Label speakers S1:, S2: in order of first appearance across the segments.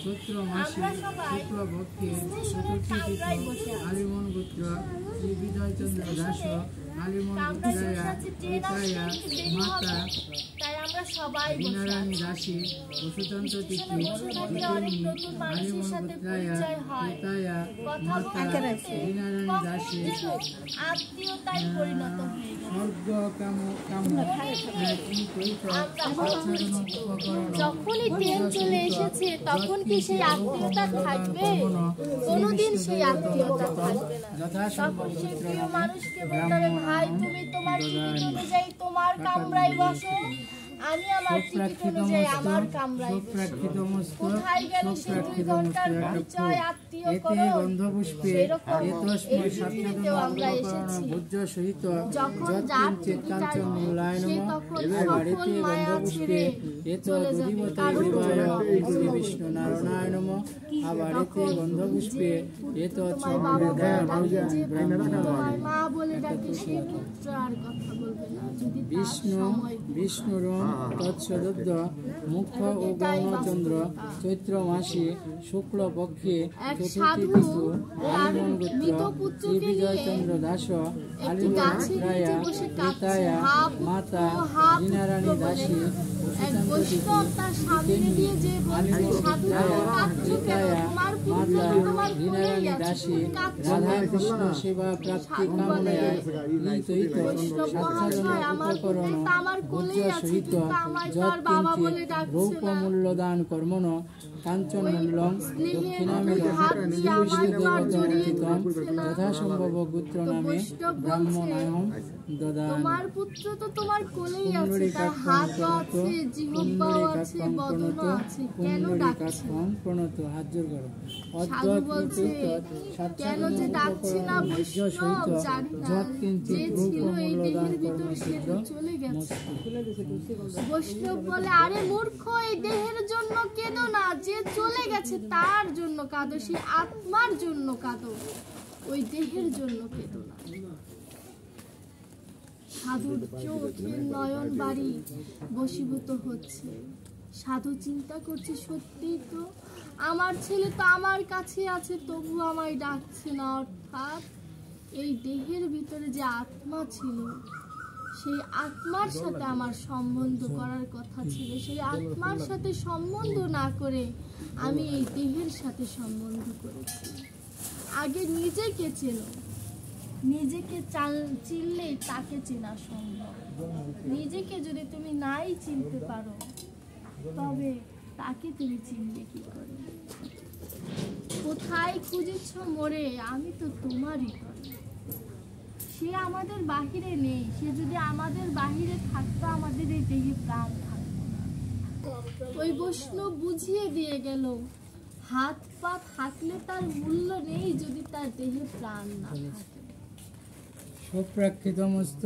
S1: চৈত্র মাসে শুক্লপক্ষে চতুর্থী তিথি আলিমন গোত্র শ্রী বিজয়চন্দ্র দাস আলিমন গোত্রায়া মাতা বীণারানী দাসী বসুতন্ত্র তিথি আলিমন গোত্রায়া পিতায়া মাতা বীণারানী দাসী স্বর্গ কাম
S2: যখনই ট্রেন চলে এসেছে তখন কি সেই আত্মীয়তা থাকবে? কোনোদিন সেই আত্মীয়তা থাকবে না। তখন সেই প্রিয় মানুষকে বলতে ভাই তুমি তোমার টিকিট অনুযায়ী তোমার কামরায় বসো, আমি আমার টিকিট অনুযায়ী আমার কামরায় বসো। কোথায় গেল সেই 2 ঘন্টার পরিচয় আত্মীয়করণ? সেরকম এই পৃথিবীতেও আমরা এসেছি। যখন যার টিকিট আসবে সে তখন সকল মায়া ছেড়ে চলে যাবে। কারণ
S1: বিষ্ণু নারায়ণ বিষ্ণুর তৎসদ্য মুখ্য ও গৌরচন্দ্র চৈত্র মাসে শুক্লপক্ষে চতুর্থী তিথি আলিমন গোত্র শ্রী বিজয়চন্দ্র দাস আলিমন গোত্রায়া পিতায়া মাতা বীণারানী দাসী মাতা বীণারানী দাসী রাধা কৃষ্ণ সেবা প্রাপ্তি কামনায় উপকরণ ভোজ্য সহিত যৎকিঞ্চিৎ রৌপ্যমূল্য দান কর্মণ কাঞ্চন মূল্যং যথাসম্ভব গোত্র নামে ব্রাহ্মণায়ম দদামি।
S2: তোমার পুত্র তো তোমার কোলেই আছে, তার হাত আছে, জিহ্বাও আছে, বদনও আছে, কেন ডাকছে?
S1: প্রণত হাত জোর করো।
S2: সাধু বলছে কেন যে ডাকছে না বৈষ্ণব জানি না, যে ছিল এই দেহের ভিতরে সে তো চলে গেছে। বৈষ্ণব বলে আরে মূর্খ, এই দেহের জন্য কেঁদো না, যে চলে গেছে তার জন্য কাঁদো, সে আত্মার জন্য কাঁদো, ওই দেহের জন্য কেঁদো না। সাধুর চোখের নয়ন বাড়ি বশীভূত হচ্ছে। সাধু চিন্তা করছে সত্যি তো আমার ছেলে তো আমার কাছে আছে, তবু আমায় ডাকছে না। অর্থাৎ এই দেহের ভিতরে যে আত্মা ছিল, সেই আত্মার সাথে আমার সম্বন্ধ করার কথা ছিল, সেই আত্মার সাথে সম্বন্ধ না করে আমি এই দেহের সাথে সম্বন্ধ করেছি। আগে নিজেকে চেনো, নিজেকে চিনলেই তাকে চেনা সম্ভব। নিজেকে যদি তুমি নাই চিনতে পারো তবে তাকে তুমি চিনবে কি করে? কোথায় খুঁজেছ মোরে, আমি তো তোমারই করে। সে আমাদের বাহিরে নেই, সে যদি আমাদের বাহিরে থাকতো আমাদের এই দেহে প্রাণ থাকতো না। ওই বৈষ্ণব বুঝিয়ে দিয়ে গেল হাত পা থাকলে তার মূল্য নেই যদি তার দেহে প্রাণ না থাকে।
S1: স্বপ্রাকৃতমস্ত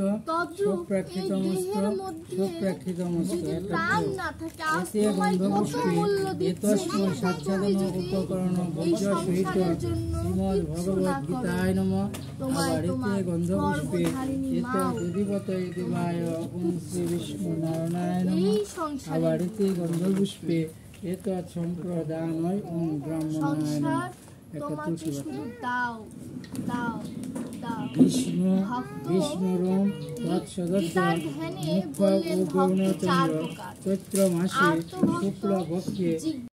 S1: উপকরণ ভোজ্য সহিত শ্রীমদ্ ভগবদ গীতায় নমঃ। গন্ধপুষ্পে দেবীবতৈ দেবায় ওম শ্রী বিষ্ণু নারায়ণ নমঃ। আবারিতে গন্ধপুষ্পে এতৎ সম্প্রদানয় ওম ব্রাহ্মণায় নমঃ। বিষ্ণু বিষ্ণুরম তৎসদস্য মুখ্য ও গৌরচন্দ্র চৈত্র মাসে শুক্লপক্ষে